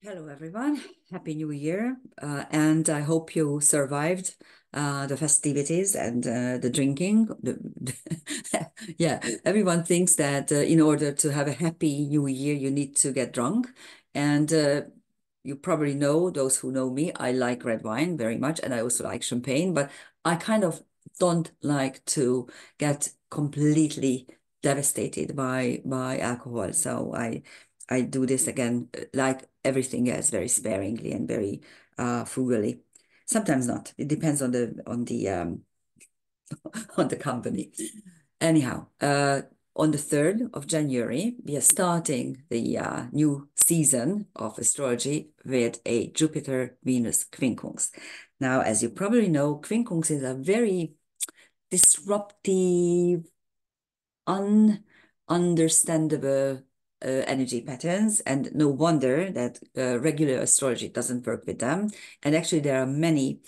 Hello, everyone. Happy New Year. And I hope you survived the festivities and the drinking. Yeah, everyone thinks that in order to have a happy New Year, you need to get drunk. And you probably know, those who know me, I like red wine very much, and I also like champagne, but I kind of don't like to get completely devastated by alcohol. So I do this again, like everything else, very sparingly and very frugally. Sometimes not. It depends on the on the company. Anyhow, on the 3rd of January, we are starting the new season of astrology with a Jupiter-Venus quincunx. Now, as you probably know, quincunxes are very disruptive, ununderstandable energy patterns, and no wonder that regular astrology doesn't work with them. And actually, there are many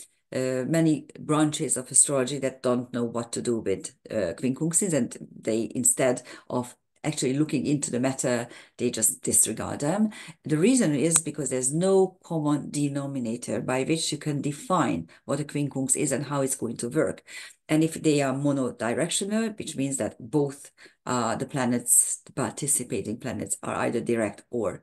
branches of astrology that don't know what to do with quincunxes, and they, instead of actually looking into the matter, they just disregard them. The reason is because there's no common denominator by which you can define what a quincunx is and how it's going to work. And if they are mono-directional, which means that both the planets, the participating planets, are either direct or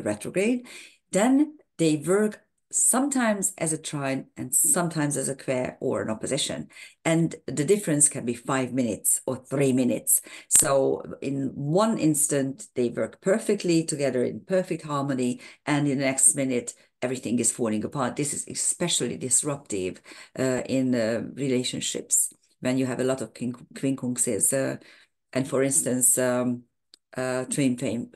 retrograde, then they work sometimes as a trine and sometimes as a square or an opposition. And the difference can be 5 minutes or 3 minutes. So in one instant, they work perfectly together in perfect harmony, and in the next minute, everything is falling apart. This is especially disruptive in relationships when you have a lot of quincunxes. And for instance, twin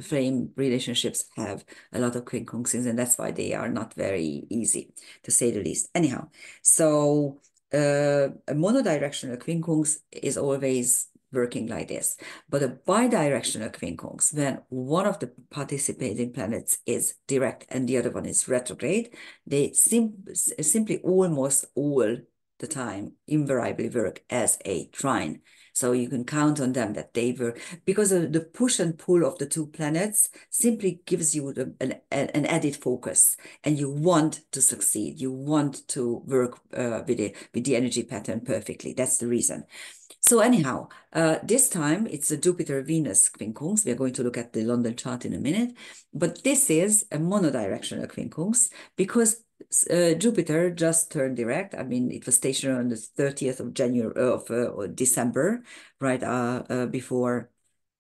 flame relationships have a lot of quincunxes, and that's why they are not very easy, to say the least. Anyhow, so a monodirectional quincunx is always working like this. But a bidirectional quincunx, when one of the participating planets is direct and the other one is retrograde, they simply almost all the time invariably work as a trine. So you can count on them that they were, because of the push and pull of the two planets simply gives you an added focus, and you want to succeed. You want to work with the energy pattern perfectly. That's the reason. So anyhow, this time it's a Jupiter-Venus quincunx. We are going to look at the London chart in a minute, but this is a monodirectional quincunx because Jupiter just turned direct. I mean, it was stationary on the 30th of January of December, right before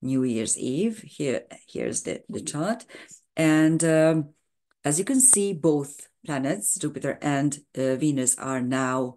New Year's Eve. Here's the chart, and as you can see, both planets, Jupiter and Venus, are now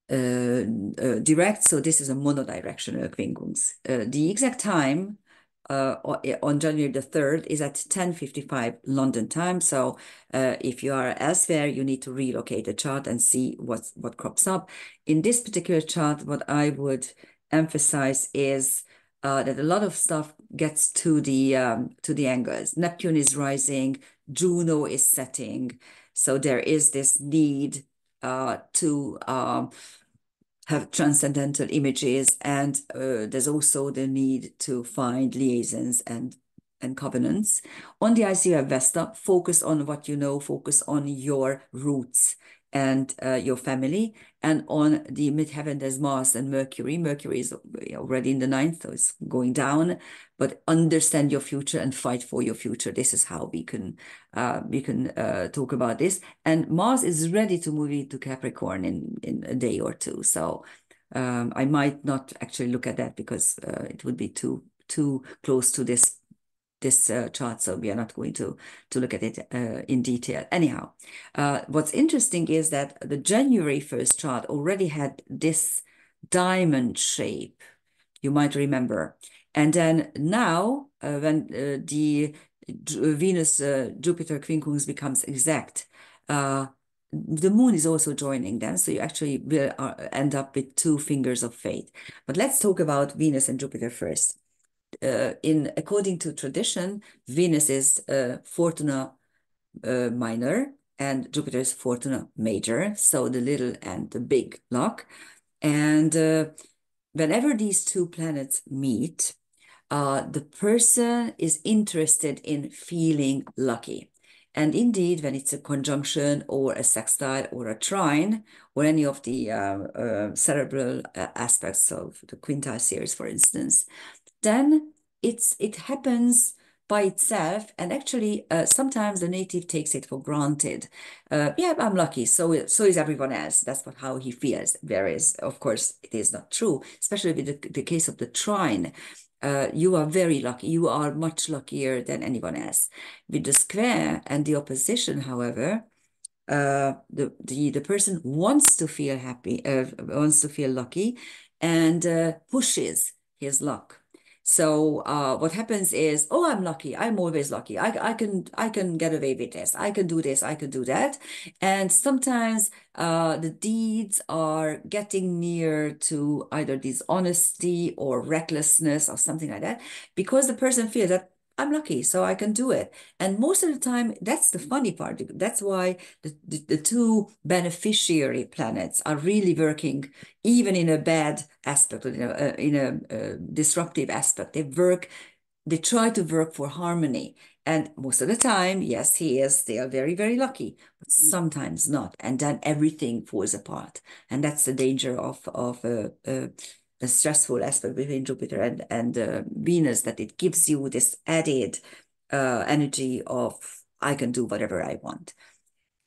direct, so this is a monodirectional quincunx. The exact time on January the 3rd is at 10:55 London time. So if you are elsewhere, you need to relocate the chart and see what crops up. In this particular chart, what I would emphasize is that a lot of stuff gets to the angles. Neptune is rising, Juno is setting, so there is this need to have transcendental images, and there's also the need to find liaisons and covenants. On the ICU Vesta, focus on what you know, focus on your roots and your family. And on the midheaven, there's Mars and Mercury. Mercury is already in the 9th, so it's going down, but understand your future and fight for your future. This is how we can talk about this. And Mars is ready to move into Capricorn in a day or two. So I might not actually look at that because it would be too close to this chart, so we are not going to look at it in detail. Anyhow, what's interesting is that the January 1st chart already had this diamond shape, you might remember. And then now, when the Venus Jupiter quincunx becomes exact, the moon is also joining them, so you actually will end up with two fingers of fate. But let's talk about Venus and Jupiter first. According to tradition, Venus is Fortuna Minor and Jupiter is Fortuna Major, so the little and the big lock. And whenever these two planets meet, the person is interested in feeling lucky. And indeed, when it's a conjunction or a sextile or a trine or any of the cerebral aspects of the quintile series, for instance, then it happens by itself. And actually, sometimes the native takes it for granted. Yeah, I'm lucky. So is everyone else. That's how he feels. Whereas, of course, it is not true, especially with the case of the trine. You are very lucky. You are much luckier than anyone else. With the square and the opposition, however, the person wants to feel happy, wants to feel lucky, and pushes his luck. So what happens is, oh, I'm lucky. I'm always lucky. I can get away with this. I can do this. I can do that. And sometimes the deeds are getting near to either dishonesty or recklessness or something like that, because the person feels that I'm lucky, so I can do it. And most of the time, that's the funny part. That's why the two beneficiary planets are really working, even in a bad aspect, in a disruptive aspect. They try to work for harmony. And most of the time, yes, he is still very, very lucky, but sometimes not. And then everything falls apart. And that's the danger of a stressful aspect between Jupiter and Venus, that it gives you this added energy of I can do whatever I want.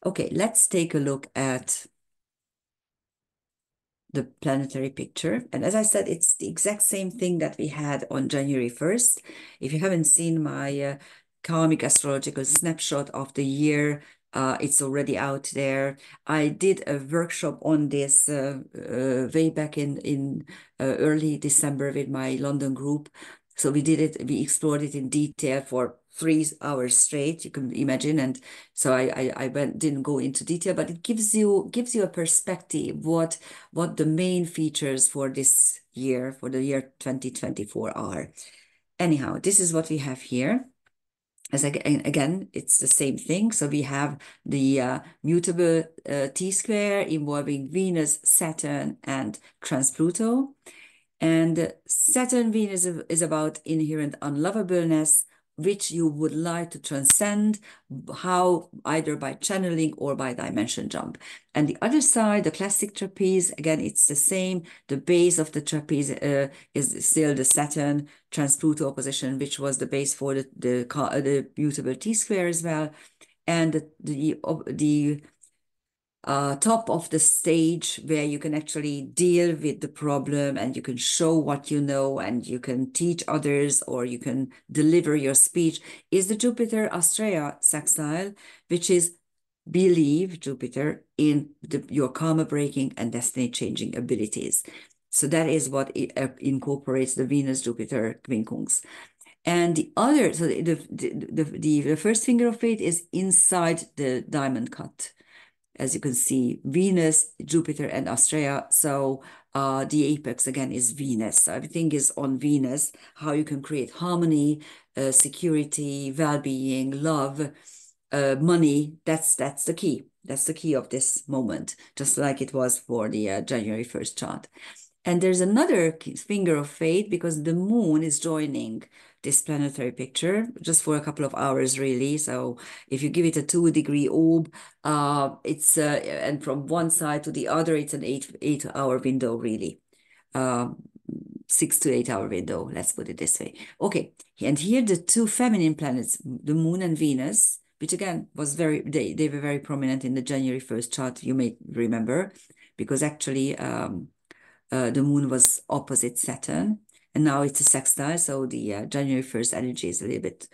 Okay, let's take a look at the planetary picture. And as I said, it's the exact same thing that we had on January 1st. If you haven't seen my karmic astrological snapshot of the year, it's already out there. I did a workshop on this way back in early December with my London group. So we explored it in detail for 3 hours straight, you can imagine. And so I didn't go into detail, but it gives you a perspective what the main features for this year, for the year 2024 are. Anyhow, this is what we have here. Again, it's the same thing. So we have the mutable T-square involving Venus, Saturn, and trans-Pluto. And Saturn Venus is about inherent unlovableness, which you would like to transcend, how either by channeling or by dimension jump. And the other side, the classic trapeze, again, it's the same. The base of the trapeze is still the Saturn trans-Pluto opposition, which was the base for the mutable T-square as well. And the top of the stage where you can actually deal with the problem and you can show what you know and you can teach others or you can deliver your speech is the Jupiter Astrea sextile, which is believe Jupiter in your karma breaking and destiny changing abilities. So that is what incorporates the Venus Jupiter Quincunx. And the other, so the first finger of fate is inside the diamond cut. As you can see, Venus, Jupiter, and Astrea. So the apex again is Venus. So everything is on Venus, how you can create harmony, security, well-being, love, money. That's the key. That's the key of this moment, just like it was for the January 1st chart. And there's another finger of fate because the moon is joining this planetary picture just for a couple of hours, really. So if you give it a 2-degree orb, it's and from one side to the other, it's an 8 hour window, really. 6 to 8 hour window, let's put it this way. Okay, and here the two feminine planets, the moon and Venus, which again was they were very prominent in the January 1st chart, you may remember, because actually the moon was opposite Saturn, and now it's a sextile, so the January 1st energy is a little bit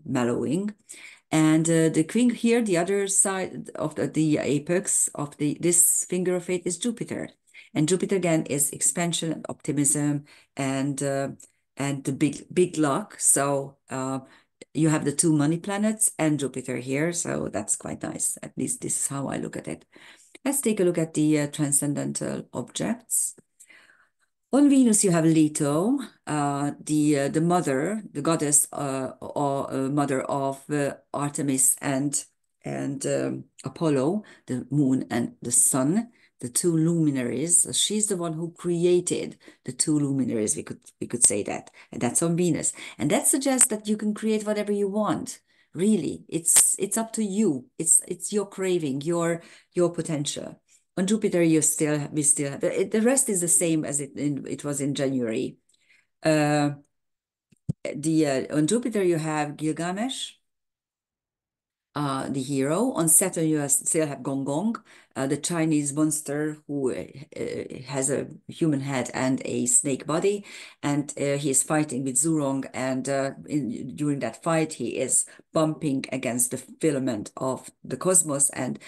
mellowing. And the queen here, the other side of the apex of this finger of fate is Jupiter. And Jupiter again is expansion and optimism and the big luck. So you have the two money planets and Jupiter here, so that's quite nice. At least this is how I look at it. Let's take a look at the transcendental objects. On Venus, you have Leto, the mother, the goddess or mother of Artemis and Apollo, the moon and the sun, the two luminaries. So she's the one who created the two luminaries. We could say that, and that's on Venus, and that suggests that you can create whatever you want. Really, it's up to you. It's your craving, your potential. On Jupiter, we still have the rest is the same as it was in January. On Jupiter you have Gilgamesh, the hero. On Saturn, you still have Gong Gong, the Chinese monster who has a human head and a snake body, and he is fighting with Zhurong. And during that fight, he is bumping against the filament of the cosmos and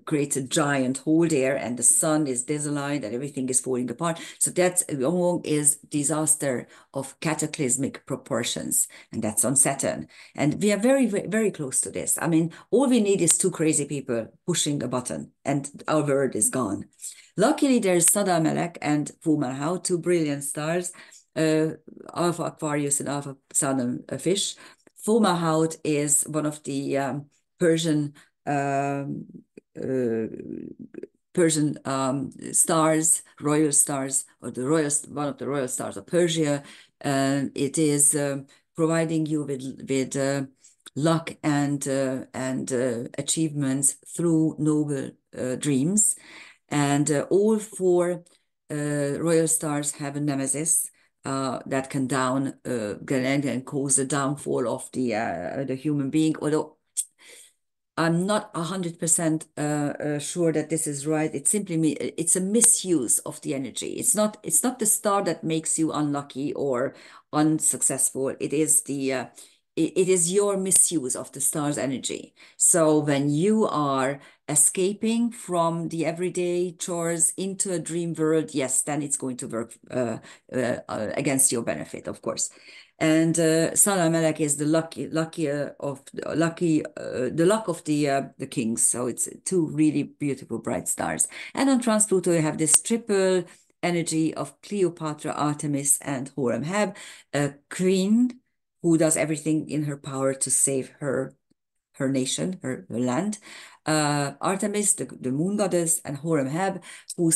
creates a giant hole there, and the sun is disaligned and everything is falling apart. So that's Gong Gong is disaster of cataclysmic proportions, and that's on Saturn. And we are very, very, very close to this. I mean, all we need is two crazy people pushing a button, and our world is gone. Luckily, there's Sada Melek and Fomalhaut, two brilliant stars, Alpha Aquarius and Alpha Southern Fish. Fomalhaut is one of the Persian Persian stars, royal stars, or one of the royal stars of Persia. It is providing you with luck and achievements through noble dreams. And all four royal stars have a nemesis that can cause the downfall of the human being. Although I'm not 100% sure that this is right. It's simply it's a misuse of the energy. It's not the star that makes you unlucky or unsuccessful. It is your misuse of the star's energy. So when you are escaping from the everyday chores into a dream world, yes, then it's going to work against your benefit, of course. And Salah Melek is the luck of the kings. So it's two really beautiful bright stars. And on Trans Pluto, you have this triple energy of Cleopatra, Artemis, and Horemheb, a queen who does everything in her power to save her nation, her land. Artemis, the moon goddess, and Horemheb, who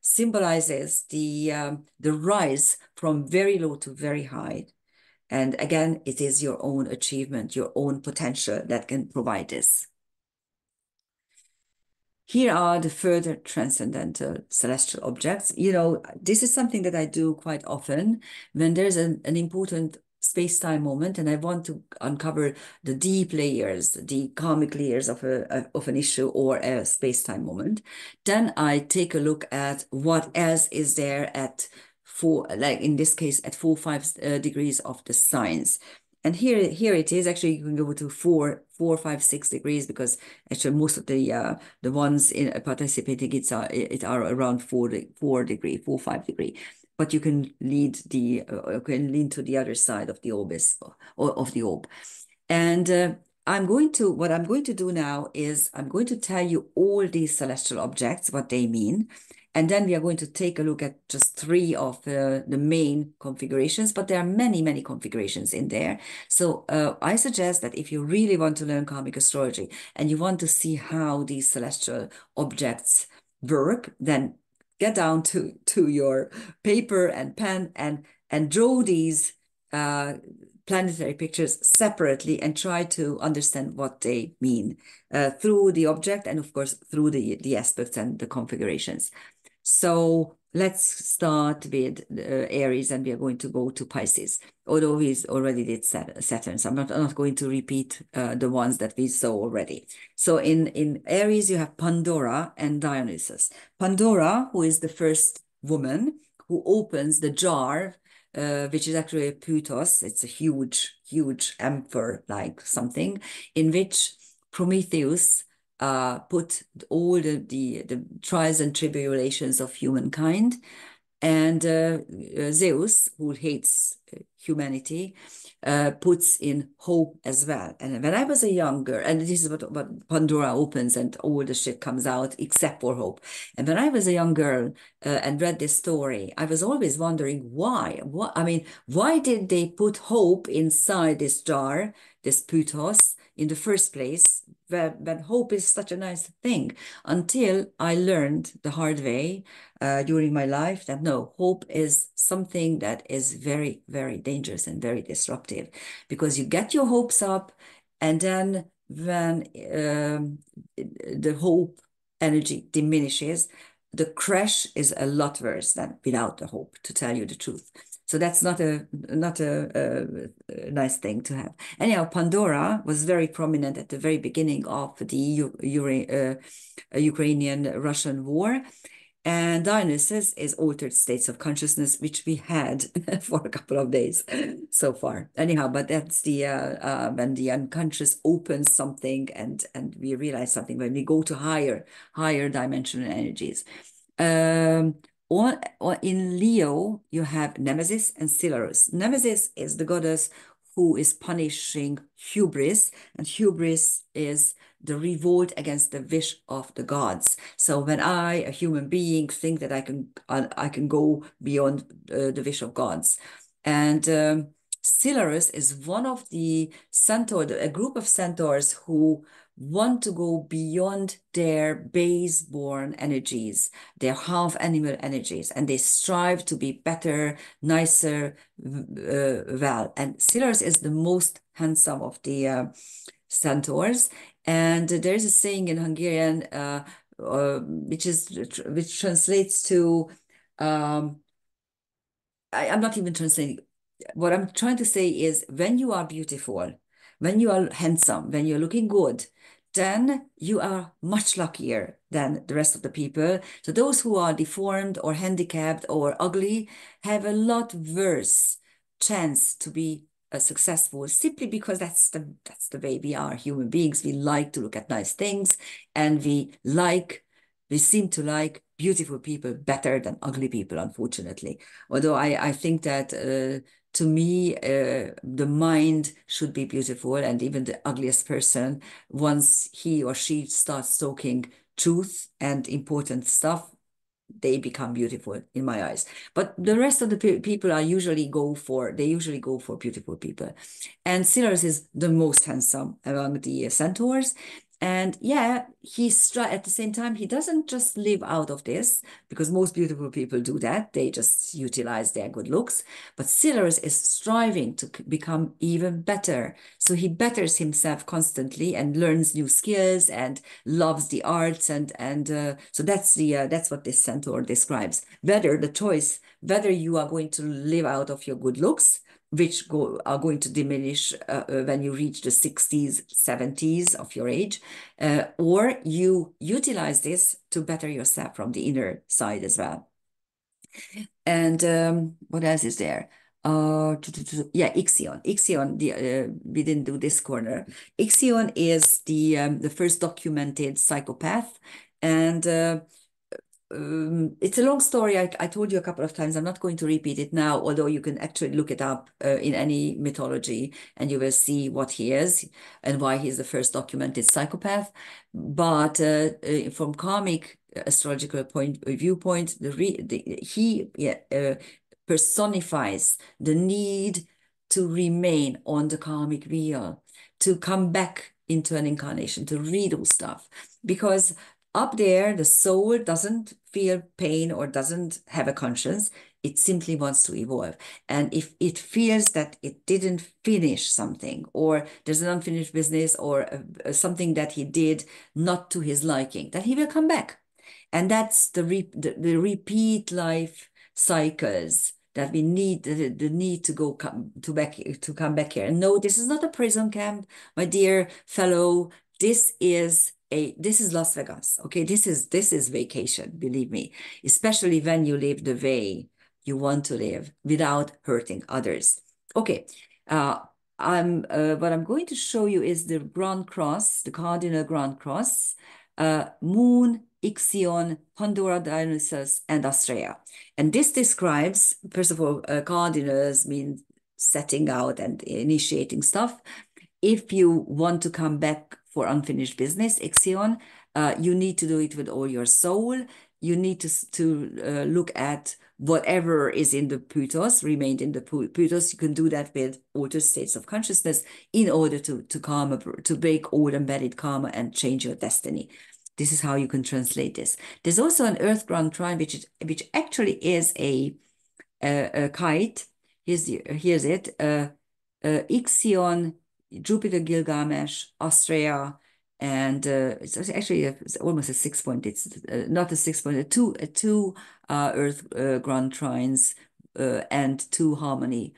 symbolizes the rise from very low to very high. And again, it is your own achievement, your own potential that can provide this. Here are the further transcendental celestial objects. This is something that I do quite often when there's an important space-time moment and I want to uncover the deep layers, the karmic layers of an issue or a space-time moment. Then I take a look at what else is there at like in this case, at 4-5 degrees of the signs. And here it is. Actually, you can go to 4, 5, 6 degrees because actually most of the ones in participating it are around 4 degree, 4, 5 degree. But you can lean to the other side of the orb of the orb. And what I'm going to do now is I'm going to tell you all these celestial objects, what they mean. And then we are going to take a look at just 3 of the main configurations, but there are many, many configurations in there. So I suggest that if you really want to learn karmic astrology and you want to see how these celestial objects work, then get down to your paper and pen and draw these planetary pictures separately and try to understand what they mean through the object and of course through the aspects and the configurations. So let's start with Aries, and we are going to go to Pisces, although we already did Saturn, so I'm not going to repeat the ones that we saw already. So in Aries, you have Pandora and Dionysus. Pandora, who is the first woman who opens the jar, which is actually a putos. It's a huge, huge amphor like something, in which Prometheus put all the trials and tribulations of humankind, and Zeus, who hates humanity, puts in hope as well. And when I was a young girl, and this is what Pandora opens and all the shit comes out except for hope. And when I was a young girl and read this story, I was always wondering why. Why did they put hope inside this jar, this putos, in the first place, when hope is such a nice thing, until I learned the hard way during my life that no, hope is something that is very, very dangerous and very disruptive, because you get your hopes up, and then when the hope energy diminishes, the crash is a lot worse than without the hope, to tell you the truth. So that's not a nice thing to have. Anyhow, Pandora was very prominent at the very beginning of the Ukrainian-Russian war. And Dionysus is altered states of consciousness, which we had for a couple of days so far. Anyhow, but that's the when the unconscious opens something, and we realize something, when we go to higher dimensional energies. Or in Leo, you have Nemesis and Silarus. Nemesis is the goddess who is punishing hubris, and hubris is the revolt against the wish of the gods. So when I, a human being, think that I can go beyond the wish of gods, and Silarus is one of the centaurs, a group of centaurs who want to go beyond their base-born energies, their half-animal energies, and they strive to be better, nicer, well. And Silarus is the most handsome of the centaurs. And there's a saying in Hungarian, which translates to, I'm not even translating. What I'm trying to say is, when you are beautiful, when you are handsome, when you're looking good, then you are much luckier than the rest of the people. So those who are deformed or handicapped or ugly have a lot worse chance to be successful, simply because that's the way we are human beings. We like to look at nice things, and we seem to like beautiful people better than ugly people, unfortunately. Although I think that to me, the mind should be beautiful, and even the ugliest person, once he or she starts talking truth and important stuff, they become beautiful in my eyes. But the rest of the people they usually go for beautiful people. And Silas is the most handsome among the centaurs. And yeah, at the same time, he doesn't just live out of this, because most beautiful people do that. They just utilize their good looks. But Silas is striving to become even better. So he betters himself constantly and learns new skills and loves the arts. So that's what this centaur describes. Whether you are going to live out of your good looks, which are going to diminish when you reach the 60s, 70s of your age, or you utilize this to better yourself from the inner side as well. And what else is there? Yeah, Ixion. Ixion, we didn't do this corner. Ixion is the first documented psychopath, and it's a long story. I told you a couple of times. I'm not going to repeat it now, although you can actually look it up in any mythology, and you will see what he is and why he's the first documented psychopath. But from karmic astrological viewpoint, he personifies the need to remain on the karmic wheel, to come back into an incarnation, to redo stuff, because up there, the soul doesn't feel pain or doesn't have a conscience. It simply wants to evolve. And if it feels that it didn't finish something, or there's an unfinished business, or something that he did not to his liking, then he will come back. And that's the repeat life cycles that we need, the need to come back here. And no, this is not a prison camp, my dear fellow. This is Las Vegas. Okay, this is vacation, believe me, especially when you live the way you want to live without hurting others. Okay, what I'm going to show you is the Grand Cross, the Cardinal Grand Cross, Moon, Ixion, Pandora, Dionysus, and Astrea. And this describes, first of all, cardinals mean setting out and initiating stuff. If you want to come back for unfinished business, Ixion, you need to do it with all your soul. You need to look at whatever is in the putos remained in the putos. You can do that with altered states of consciousness in order to karma, to break old embedded karma and change your destiny. This is how you can translate this. There's also an earth ground trine, which actually is a kite. Here's it. Ixion, Jupiter, Gilgamesh, Austria, and it's actually it's almost a 6 point. It's not a 6 point. A two Earth grand trines and two harmony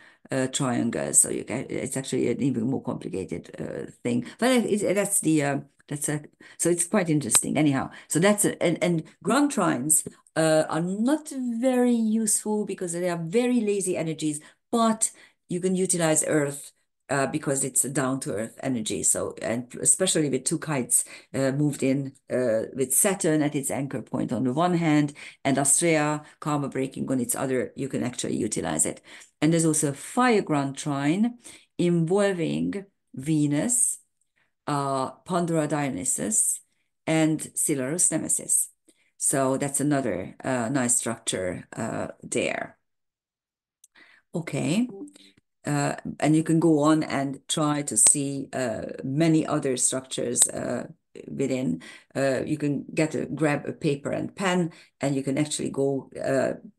triangles. So it's actually an even more complicated thing. But that's the so it's quite interesting. Anyhow, so that's and grand trines are not very useful because they are very lazy energies, but you can utilize Earth because it's a down-to-earth energy. So, and especially with two kites moved in with Saturn at its anchor point on the one hand, and Astrea karma breaking on its other, you can actually utilize it. And there's also a fire ground trine involving Venus, Pandora Dionysus, and Silarus Nemesis. So that's another nice structure there. Okay. And you can go on and try to see many other structures within. You can grab a paper and pen, and you can actually go.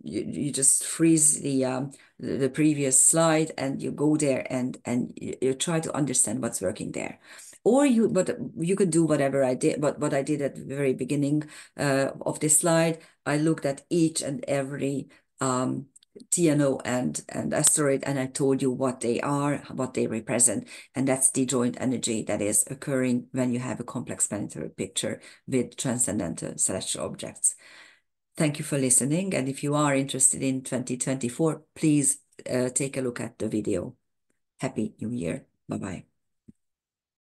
You just freeze the previous slide, and you go there and you try to understand what's working there. Or but you could do whatever I did. But what I did at the very beginning of this slide, I looked at each and every TNO and asteroid, and I told you what they are, what they represent, and that's the joint energy that is occurring when you have a complex planetary picture with transcendental celestial objects. Thank you for listening, and if you are interested in 2024, please take a look at the video. Happy New Year. Bye-bye.